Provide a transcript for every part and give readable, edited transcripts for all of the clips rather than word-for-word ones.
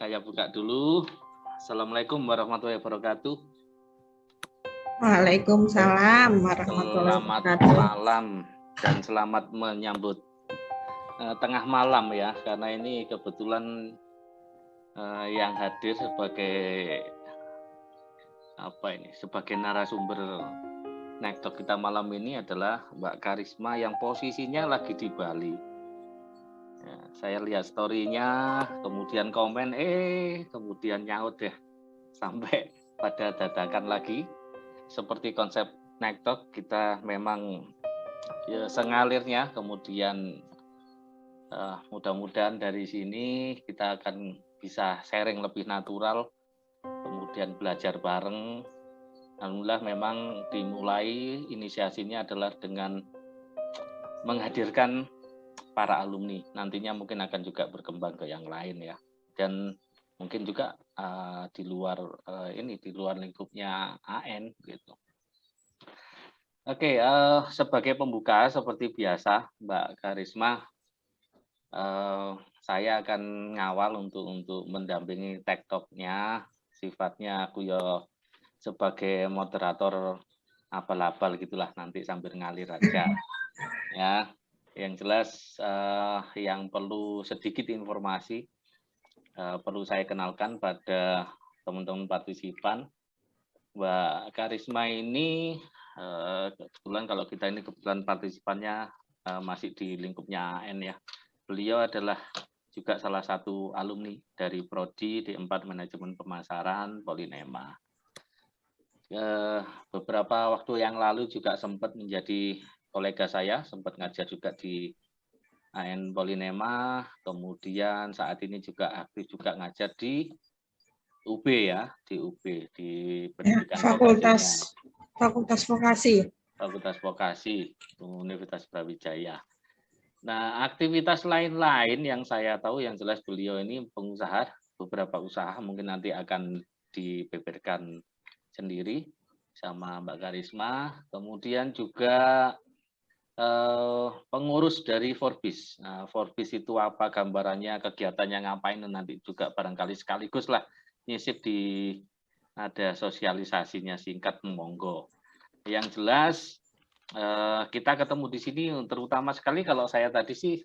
saya buka dulu. Assalamualaikum warahmatullahi wabarakatuh. Waalaikumsalam warahmatullahi Selamat wabarakatuh. malam dan selamat menyambut tengah malam ya, karena ini kebetulan yang hadir sebagai narasumber Nektok kita malam ini adalah Mbak Karisma yang posisinya lagi di Bali. Ya, saya lihat story-nya, kemudian komen, kemudian nyaut ya, sampai pada dadakan lagi. Seperti konsep Nektok, kita memang ya, sengalirnya, kemudian mudah-mudahan dari sini kita akan bisa sharing lebih natural, kemudian belajar bareng. Alhamdulillah memang dimulai inisiasinya adalah dengan menghadirkan para alumni. Nantinya mungkin akan juga berkembang ke yang lain ya. Dan mungkin juga di luar lingkupnya AN gitu. Oke, sebagai pembuka seperti biasa Mbak Karisma, saya akan ngawal untuk mendampingi TikTok-nya. Sifatnya aku ya sebagai moderator abal-abal gitulah, nanti sambil ngalir aja ya. Yang jelas yang perlu sedikit informasi perlu saya kenalkan pada teman-teman partisipan. Mbak Karisma ini kebetulan kalau kita ini kebetulan partisipannya masih di lingkupnya AN ya. Beliau adalah juga salah satu alumni dari Prodi D4 Manajemen Pemasaran Polinema. Beberapa waktu yang lalu juga sempat menjadi kolega saya, sempat ngajar juga di AN Polinema, kemudian saat ini juga aktif juga ngajar di UB ya, di UB, di pendidikan Fakultas Vokasi. Fakultas Vokasi Universitas Brawijaya. Nah, aktivitas lain-lain yang saya tahu, yang jelas beliau ini pengusaha, beberapa usaha mungkin nanti akan dibeberkan sendiri sama Mbak Karisma, kemudian juga pengurus dari Forbis. Nah, Forbis itu apa gambarannya, kegiatannya ngapain, nanti juga barangkali sekaligus lah nyisip di ada sosialisasinya singkat, monggo. Yang jelas kita ketemu di sini terutama sekali kalau saya tadi sih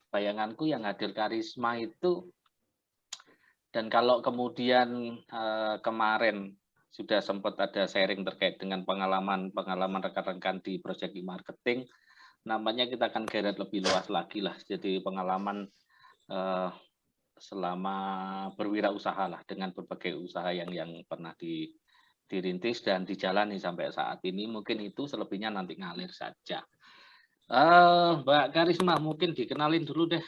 bayanganku yang hadir Karisma itu, dan kalau kemudian kemarin sudah sempat ada sharing terkait dengan pengalaman rekan-rekan di Project Marketing, namanya kita akan geret lebih luas lagi lah. Jadi pengalaman selama berwirausaha lah, dengan berbagai usaha yang pernah dirintis dan dijalani sampai saat ini. Mungkin itu, selebihnya nanti ngalir saja. Mbak Karisma mungkin dikenalin dulu deh,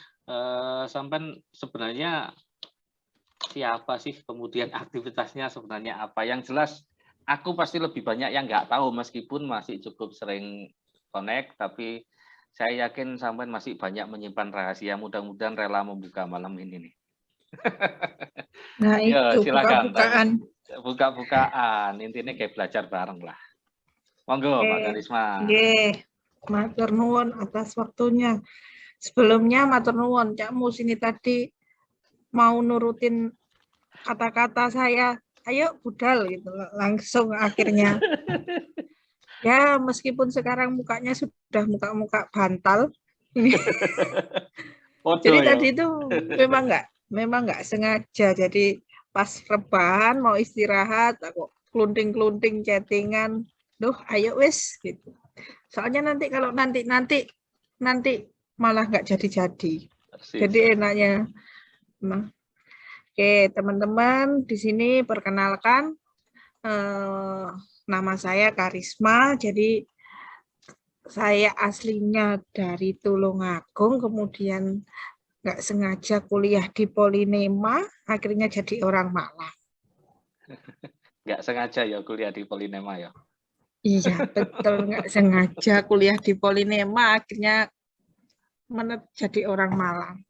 sampai sebenarnya siapa sih, kemudian aktivitasnya sebenarnya apa. Yang jelas aku pasti lebih banyak yang nggak tahu, meskipun masih cukup sering connect, tapi saya yakin sampai masih banyak menyimpan rahasia. Mudah-mudahan rela membuka malam ini nih. Nah, itu silakan buka-bukaan. Intinya kayak belajar bareng lah. Monggo Mbak Karisma. Matur nuwun atas waktunya. Sebelumnya matur nuwun Cak Mus, ini tadi mau nurutin kata-kata saya, ayo budal gitu, langsung akhirnya. Ya, meskipun sekarang mukanya sudah muka bantal. Jadi tadi itu memang nggak sengaja. Jadi pas rebahan mau istirahat, aku kelunting-kelunting chattingan, ayo wes gitu. Soalnya nanti kalau nanti malah nggak jadi. Jadi enaknya. Oke, teman-teman, di sini perkenalkan, nama saya Karisma. Jadi saya aslinya dari Tulungagung, kemudian nggak sengaja kuliah di Polinema, akhirnya jadi orang Malang. Nggak sengaja ya kuliah di Polinema ya? Iya, betul, nggak sengaja kuliah di Polinema, akhirnya jadi orang Malang.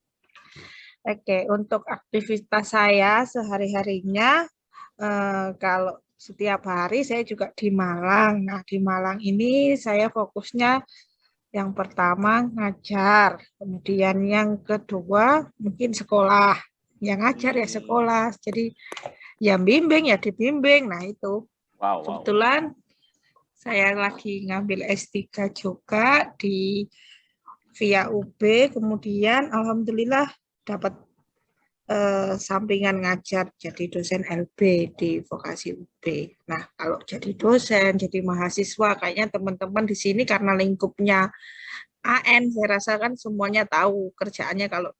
Oke, untuk aktivitas saya sehari-harinya, kalau setiap hari saya juga di Malang. Nah, di Malang ini saya fokusnya yang pertama ngajar, kemudian yang kedua mungkin sekolah. yang ngajar ya sekolah. Jadi yang bimbing ya dibimbing. Nah itu Wow. kebetulan saya lagi ngambil S3 juga di via UB, kemudian alhamdulillah dapat sampingan ngajar jadi dosen LB di vokasi UB. Nah, kalau jadi dosen, jadi mahasiswa, kayaknya teman-teman di sini karena lingkupnya AN, saya rasa kan semuanya tahu kerjaannya kalau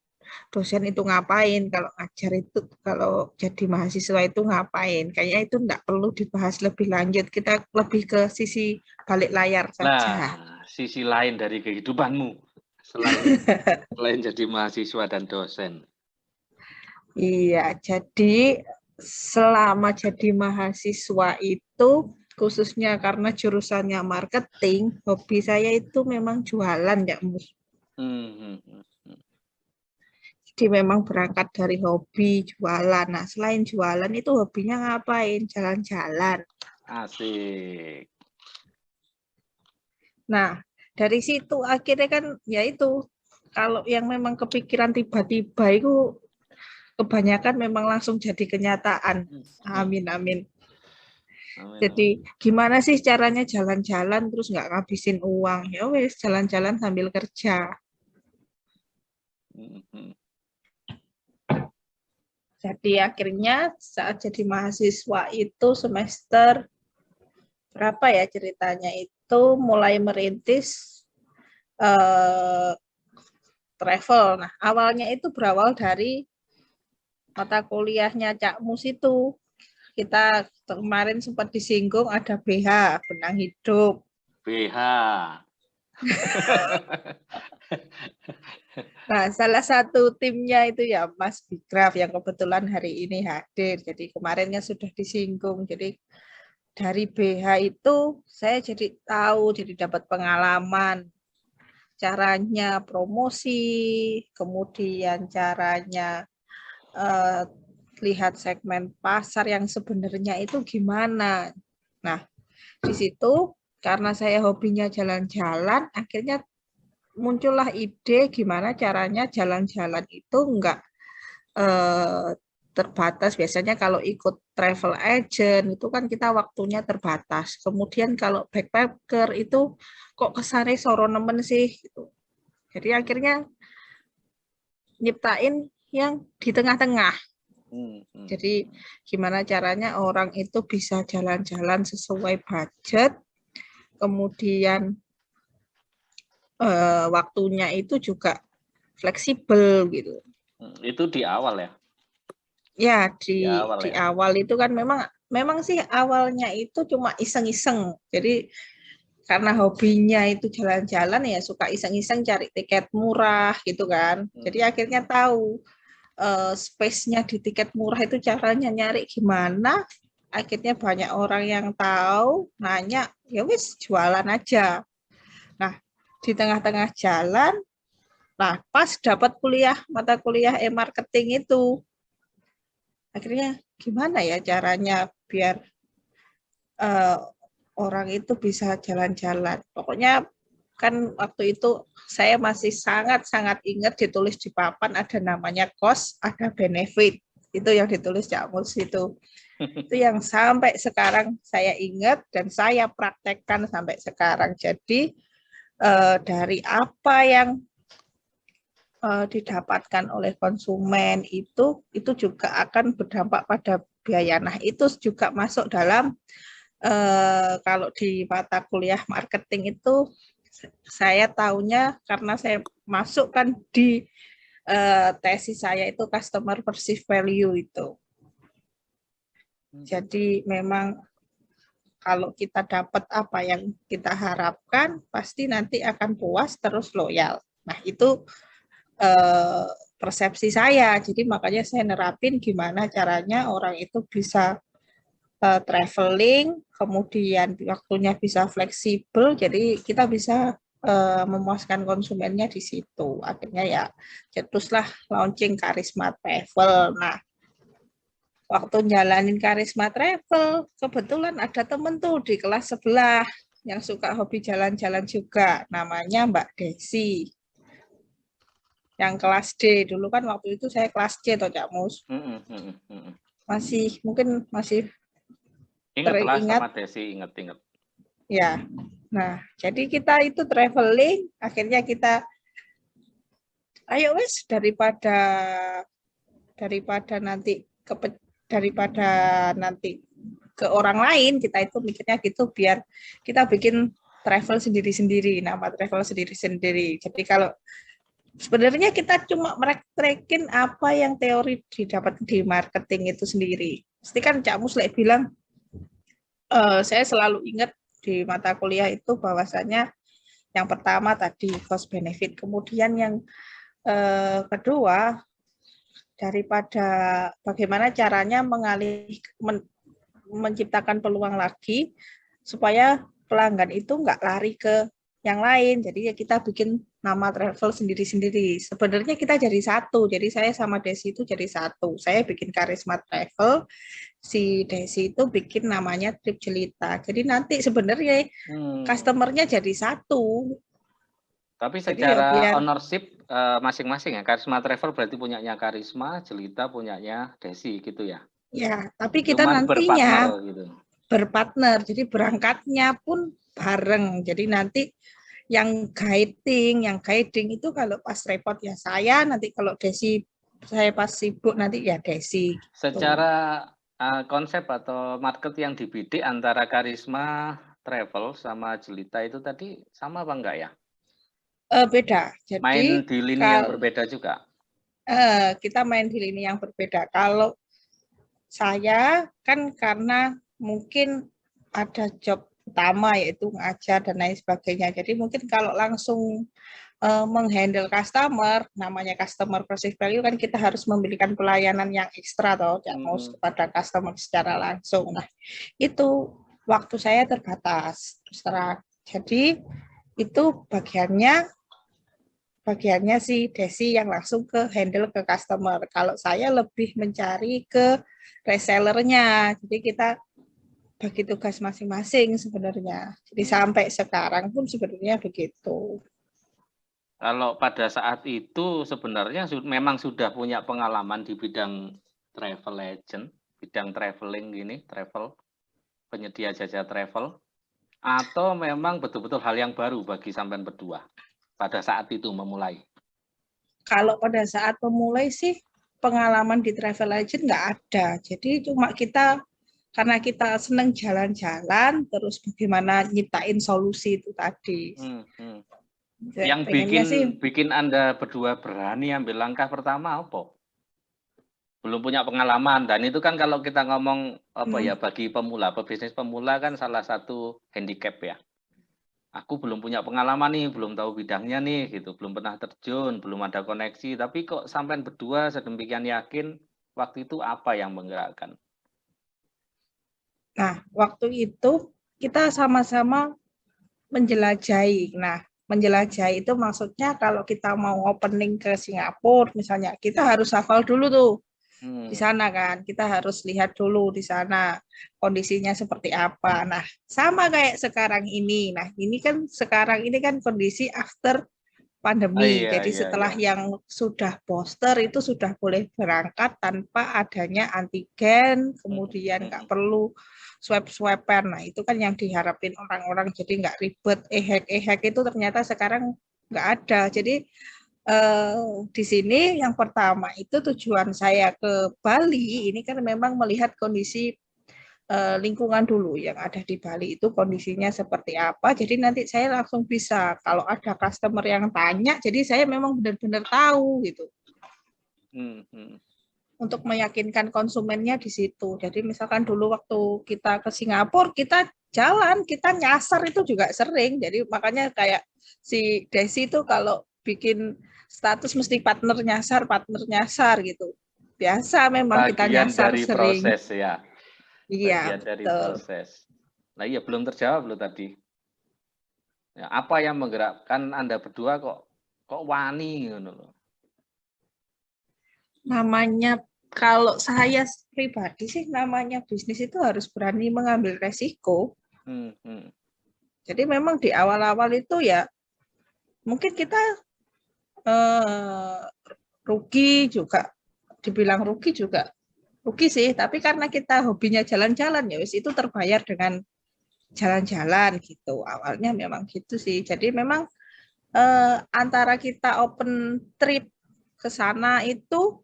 dosen itu ngapain, kalau ngajar itu, kalau jadi mahasiswa itu ngapain. Kayaknya itu enggak perlu dibahas lebih lanjut, kita lebih ke sisi balik layar saja. Nah, sisi lain dari kehidupanmu selain jadi mahasiswa dan dosen. Iya, jadi selama jadi mahasiswa itu, khususnya karena jurusannya marketing, hobi saya itu memang jualan ya, Mus. Jadi memang berangkat dari hobi jualan. Nah, selain jualan itu hobinya ngapain? Jalan-jalan. Asik. Nah, dari situ akhirnya kan ya itu, kalau yang memang kepikiran tiba-tiba itu kebanyakan memang langsung jadi kenyataan. Amin, amin. Jadi gimana sih caranya jalan-jalan terus nggak ngabisin uang? Ya wes jalan-jalan sambil kerja. Jadi akhirnya saat jadi mahasiswa itu semester berapa ya ceritanya itu mulai merintis travel. Nah awalnya itu berawal dari mata kuliahnya Cak Mus itu. Kita kemarin sempat disinggung ada BH, benang hidup. BH. Nah, salah satu timnya itu ya Mas Bikraf yang kebetulan hari ini hadir. Jadi kemarinnya sudah disinggung. Jadi dari BH itu saya jadi tahu, jadi dapat pengalaman caranya promosi, kemudian caranya lihat segmen pasar yang sebenarnya itu gimana. Nah, di situ karena saya hobinya jalan-jalan, akhirnya muncullah ide gimana caranya jalan-jalan itu enggak terbatas. Biasanya kalau ikut travel agent itu kan kita waktunya terbatas. Kemudian kalau backpacker itu kok kesannya soro nemen sih gitu. Jadi akhirnya nyiptain yang di tengah-tengah. Jadi gimana caranya orang itu bisa jalan-jalan sesuai budget, kemudian waktunya itu juga fleksibel gitu. Itu di awal ya? Ya di awal itu kan memang sih awalnya itu cuma iseng-iseng. Jadi karena hobinya itu jalan-jalan ya suka iseng-iseng cari tiket murah gitu kan. Jadi akhirnya tahu space-nya di tiket murah itu caranya nyari gimana. Akhirnya banyak orang yang tahu, nanya, ya wis jualan aja. Nah, di tengah-tengah jalan, nah pas dapat mata kuliah e-marketing itu. Akhirnya gimana ya caranya biar orang itu bisa jalan-jalan. Pokoknya kan waktu itu saya masih sangat-sangat ingat ditulis di papan ada namanya cost, ada benefit. Itu yang ditulis Cak Mus itu. Itu yang sampai sekarang saya ingat dan saya praktekkan sampai sekarang. Jadi dari apa yang didapatkan oleh konsumen itu juga akan berdampak pada biaya. Nah, itu juga masuk dalam kalau di mata kuliah marketing itu saya tahunya karena saya masukkan di tesis saya itu customer perceived value itu. Jadi memang kalau kita dapat apa yang kita harapkan, pasti nanti akan puas terus loyal. Nah itu persepsi saya. Jadi makanya saya nerapin gimana caranya orang itu bisa traveling, kemudian waktunya bisa fleksibel, jadi kita bisa memuaskan konsumennya di situ. Akhirnya ya cetuslah launching Karisma Travel. Nah, waktu jalanin Karisma Travel, kebetulan ada temen tuh di kelas sebelah yang suka hobi jalan-jalan juga, namanya Mbak Desi. yang kelas D. Dulu kan waktu itu saya kelas C toh Cak Mus. Mungkin masih Ingat lah teringat. sama Desi, ingat. Ya. Nah, jadi kita itu traveling, akhirnya kita ayo wes daripada nanti ke orang lain, kita itu mikirnya gitu biar kita bikin travel sendiri-sendiri, nama travel sendiri-sendiri. Jadi kalau sebenarnya kita cuma merektrekin apa yang teori didapat di marketing itu sendiri. Pasti kan Cak Muslek bilang, saya selalu ingat di mata kuliah itu bahwasanya yang pertama tadi cost benefit, kemudian yang kedua daripada bagaimana caranya menciptakan peluang lagi supaya pelanggan itu nggak lari ke yang lain. Jadi ya kita bikin nama travel sendiri-sendiri. Sebenarnya kita jadi satu. Jadi saya sama Desi itu jadi satu. Saya bikin Karisma Travel, si Desi itu bikin namanya Trip Jelita. Jadi nanti sebenarnya customer-nya jadi satu. Tapi secara ownership masing-masing ya, Karisma Travel berarti punyanya Karisma, Jelita punyanya Desi gitu ya? Ya, tapi kita Cuman nantinya berpartner, jadi berangkatnya pun bareng. Jadi nanti yang guiding itu kalau pas repot ya saya, nanti kalau Desi saya pas sibuk nanti ya Desi. Secara konsep atau market yang dibidik antara Karisma Travel sama Jelita itu tadi sama apa enggak ya? Beda. Jadi main di lini yang berbeda juga. Kita main di lini yang berbeda. Kalau saya kan karena mungkin ada job utama yaitu ngajar dan lain sebagainya. Jadi mungkin kalau langsung menghandle customer, namanya customer perceived value kan kita harus memberikan pelayanan yang ekstra toh, kepada customer secara langsung. Nah, itu waktu saya terbatas. Jadi itu bagiannya si Desi yang langsung ke handle ke customer. Kalau saya lebih mencari ke resellernya. Jadi kita bagi tugas masing-masing sebenarnya. Jadi sampai sekarang pun sebenarnya begitu. Kalau pada saat itu sebenarnya memang sudah punya pengalaman di bidang travel agent, bidang traveling gini, travel, penyedia jasa travel, atau memang betul-betul hal yang baru bagi sampean berdua pada saat itu memulai? Kalau pada saat memulai sih pengalaman di travel agent nggak ada. Jadi cuma karena kita seneng jalan-jalan, terus bagaimana nyiptain solusi itu tadi. Yang bikin Anda berdua berani ambil langkah pertama apa? Belum punya pengalaman, dan itu kan kalau kita ngomong bagi pemula, pebisnis pemula kan salah satu handicap ya. Aku belum punya pengalaman nih, belum tahu bidangnya nih, gitu, belum pernah terjun, belum ada koneksi, tapi kok sampean berdua sedemikian yakin, waktu itu apa yang menggerakkan? Nah, waktu itu kita sama-sama menjelajahi. Nah, menjelajahi itu maksudnya kalau kita mau opening ke Singapura misalnya, kita harus hafal dulu tuh di sana kan. Kita harus lihat dulu di sana kondisinya seperti apa. Nah, sama kayak sekarang ini. Nah, ini kan sekarang ini kan kondisi after pandemi. Jadi setelah yang sudah booster itu sudah boleh berangkat tanpa adanya antigen, kemudian nggak perlu swab-swaban. Nah, itu kan yang diharapin orang-orang, jadi nggak ribet. E-hack itu ternyata sekarang nggak ada. Jadi di sini yang pertama itu tujuan saya ke Bali ini kan memang melihat kondisi lingkungan dulu yang ada di Bali itu kondisinya seperti apa. Jadi nanti saya langsung bisa kalau ada customer yang tanya, jadi saya memang benar-benar tahu gitu. Untuk meyakinkan konsumennya di situ. Jadi misalkan dulu waktu kita ke Singapura, kita jalan, kita nyasar itu juga sering. Jadi makanya kayak si Desi itu kalau bikin status mesti partner nyasar gitu. Biasa memang kita nyasar dari sering. Proses ya. Iya, dari proses. Nah iya, belum terjawab loh tadi. Ya, apa yang menggerakkan Anda berdua kok wani gitu loh? Namanya kalau saya pribadi sih namanya bisnis itu harus berani mengambil resiko. Jadi memang di awal-awal itu ya mungkin kita rugi juga, dibilang rugi juga rugi sih, tapi karena kita hobinya jalan-jalan ya wis itu terbayar dengan jalan-jalan gitu. Awalnya memang gitu sih. Jadi memang antara kita open trip ke sana itu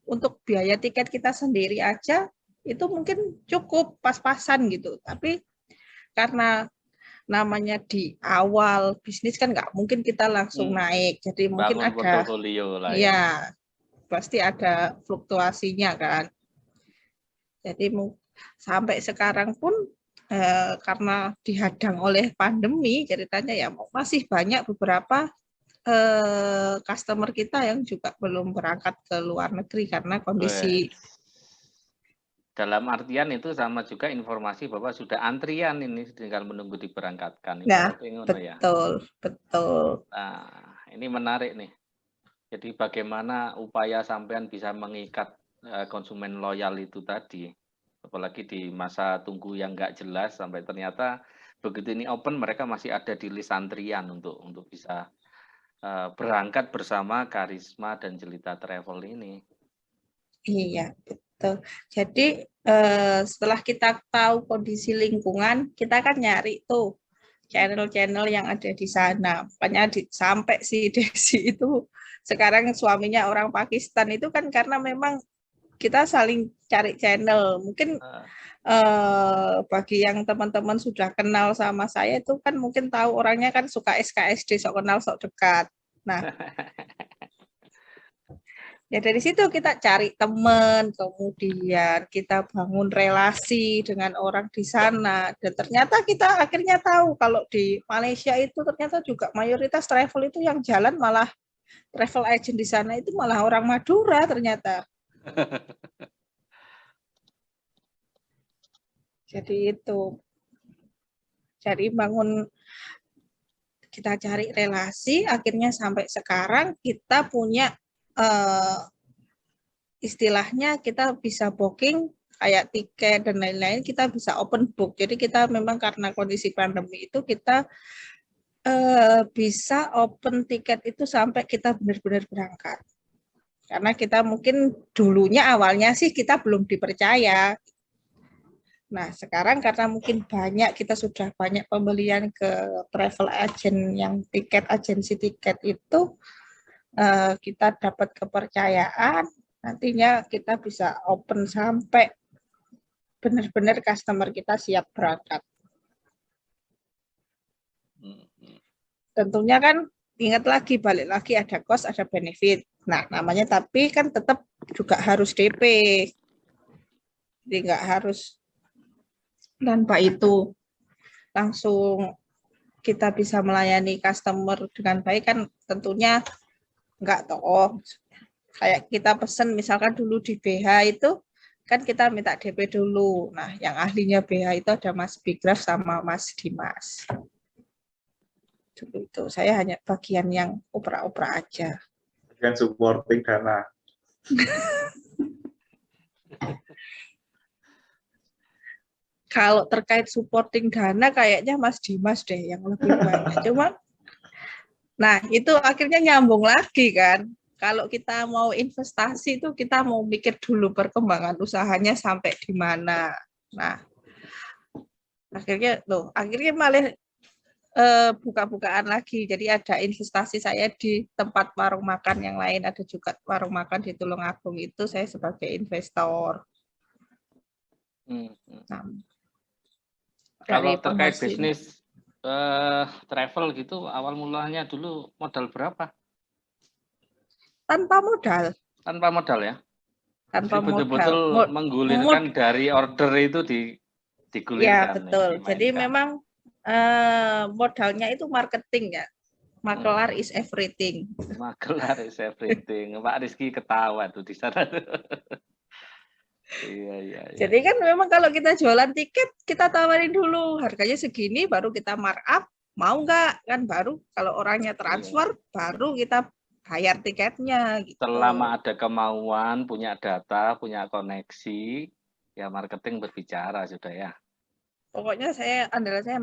untuk biaya tiket kita sendiri aja itu mungkin cukup pas-pasan gitu. Tapi karena namanya di awal bisnis kan nggak mungkin kita langsung naik. Jadi mungkin bangun ada, portofolio lah ya. ya pasti ada fluktuasinya kan. Jadi sampai sekarang pun karena dihadang oleh pandemi ceritanya ya masih banyak beberapa customer kita yang juga belum berangkat ke luar negeri karena kondisi. Dalam artian itu sama juga informasi bahwa sudah antrian ini tinggal menunggu diberangkatkan. Nah, Ya. Betul. Nah, ini menarik nih. Jadi bagaimana upaya sampean bisa mengikat konsumen loyal itu tadi, apalagi di masa tunggu yang nggak jelas sampai ternyata begitu ini open mereka masih ada di list antrian untuk bisa berangkat bersama Karisma dan Jelita Travel ini. Iya, betul. Jadi setelah kita tahu kondisi lingkungan, kita kan nyari tuh channel-channel yang ada di sana. Makanya sampai si Desi itu sekarang suaminya orang Pakistan itu kan karena memang kita saling cari channel. Mungkin bagi yang teman-teman sudah kenal sama saya itu kan mungkin tahu orangnya kan suka SKSD, sok kenal sok dekat. Nah, ya dari situ kita cari teman, kemudian kita bangun relasi dengan orang di sana, dan ternyata kita akhirnya tahu kalau di Malaysia itu ternyata juga mayoritas travel itu yang jalan malah travel agent di sana itu malah orang Madura ternyata. Jadi itu, jadi kita cari relasi, akhirnya sampai sekarang kita punya istilahnya kita bisa booking kayak tiket dan lain-lain, kita bisa open book. Jadi kita memang karena kondisi pandemi itu kita bisa open tiket itu sampai kita benar-benar berangkat. Karena kita mungkin dulunya awalnya sih kita belum dipercaya. Nah, sekarang karena mungkin kita sudah banyak pembelian ke travel agent yang agensi tiket itu, kita dapat kepercayaan, nantinya kita bisa open sampai benar-benar customer kita siap berangkat. Tentunya kan ingat lagi, balik lagi ada cost, ada benefit. Nah, namanya tapi kan tetap juga harus DP. Jadi nggak harus tanpa itu langsung kita bisa melayani customer dengan baik kan tentunya nggak toh. Kayak kita pesen misalkan dulu di BH itu kan kita minta DP dulu. Nah, yang ahlinya BH itu ada Mas Bigraf sama Mas Dimas. Dulu itu saya hanya bagian yang opera-opera aja. Bagian supporting dana. Kalau terkait supporting dana kayaknya Mas Dimas deh yang lebih banyak. Cuma, nah itu akhirnya nyambung lagi kan. Kalau kita mau investasi itu kita mau mikir dulu perkembangan usahanya sampai di mana. Nah, akhirnya malah buka-bukaan lagi. Jadi ada investasi saya di tempat warung makan yang lain, ada juga warung makan di Tulungagung itu saya sebagai investor. Nah, kalau terkait bisnis travel gitu, awal mulanya dulu modal berapa? Tanpa modal. Tanpa modal ya? Tanpa jadi betul-betul menggulirkan dari order itu digulirkan. Ya, betul. Jadi memang modalnya itu marketing ya. Makelar is everything. Makelar is everything. Pak Rizky ketawa tuh di sana. Iya. Jadi kan memang kalau kita jualan tiket, kita tawarin dulu harganya segini, baru kita markup, mau nggak? Kan baru kalau orangnya transfer, baru kita bayar tiketnya. Gitu. Selama ada kemauan, punya data, punya koneksi, ya marketing berbicara sudah ya. Pokoknya andalan saya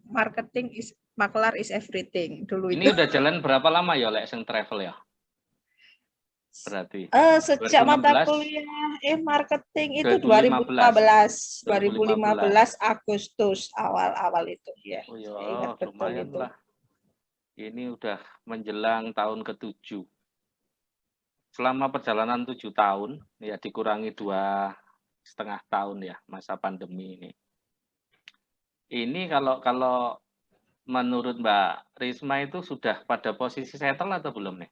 marketing is Makelar is everything dulu Ini itu. udah jalan berapa lama ya Lek sing travel ya? Berarti Sejak mata 2016, kuliah marketing itu 2015. 2015 Agustus awal-awal itu ya. Oh Saya ingat ya, betul lumayan itu. lah. Ini udah menjelang tahun ke-7. Selama perjalanan 7 tahun, ya dikurangi 2,5 tahun ya masa pandemi ini. Ini kalau menurut Mbak Risma itu sudah pada posisi settle atau belum nih?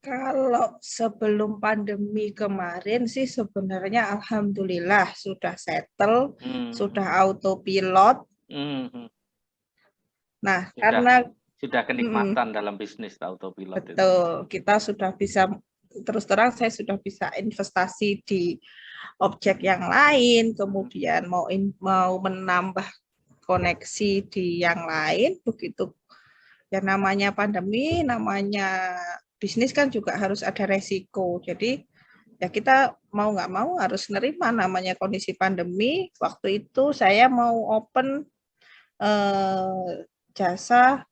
Kalau sebelum pandemi kemarin sih sebenarnya alhamdulillah sudah settle, sudah autopilot. Nah, sudah kenikmatan dalam bisnis autopilot itu. Betul, kita sudah bisa, terus terang saya sudah bisa investasi di objek yang lain, kemudian mau menambah koneksi di yang lain, begitu. Ya namanya pandemi, namanya bisnis kan juga harus ada resiko. Jadi ya kita mau nggak mau harus nerima namanya kondisi pandemi. Waktu itu saya mau open jasa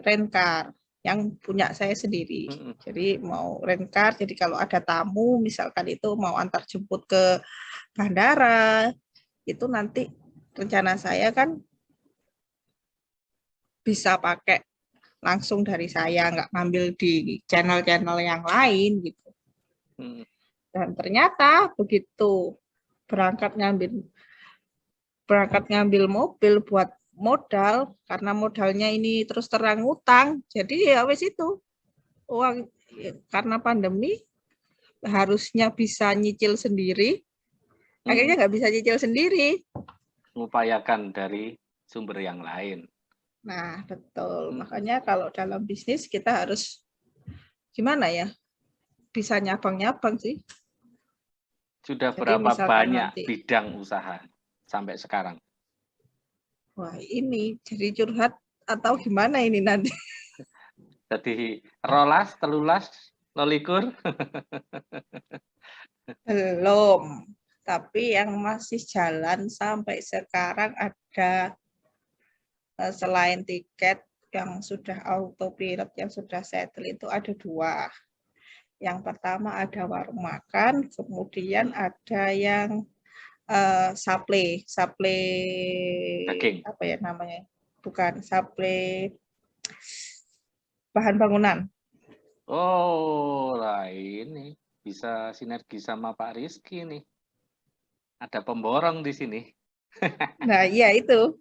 rent-car yang punya saya sendiri. Jadi mau rent-car, jadi kalau ada tamu misalkan itu mau antar jemput ke bandara, itu nanti rencana saya kan bisa pakai langsung dari saya, nggak ngambil di channel-channel yang lain gitu. Dan ternyata begitu berangkat ngambil mobil buat modal, karena modalnya ini terus terang utang, jadi ya wes itu uang, karena pandemi harusnya bisa nyicil sendiri, akhirnya nggak bisa nyicil sendiri. Mengupayakan dari sumber yang lain. Nah, betul. Makanya kalau dalam bisnis kita harus gimana ya? Bisa nyabang-nyabang sih. Sudah jadi berapa banyak nanti, bidang usaha sampai sekarang? Wah, ini jadi curhat atau gimana ini nanti? Jadi rolas, telulas, lolikur? Belum. Tapi yang masih jalan sampai sekarang ada, selain tiket yang sudah autopilot, yang sudah settle itu ada 2. Yang pertama ada warung makan, kemudian ada yang supply daging. apa ya namanya? Bukan, supply bahan bangunan. Oh, lah ini bisa sinergi sama Pak Rizky nih. Ada pemborong di sini. Nah, iya itu.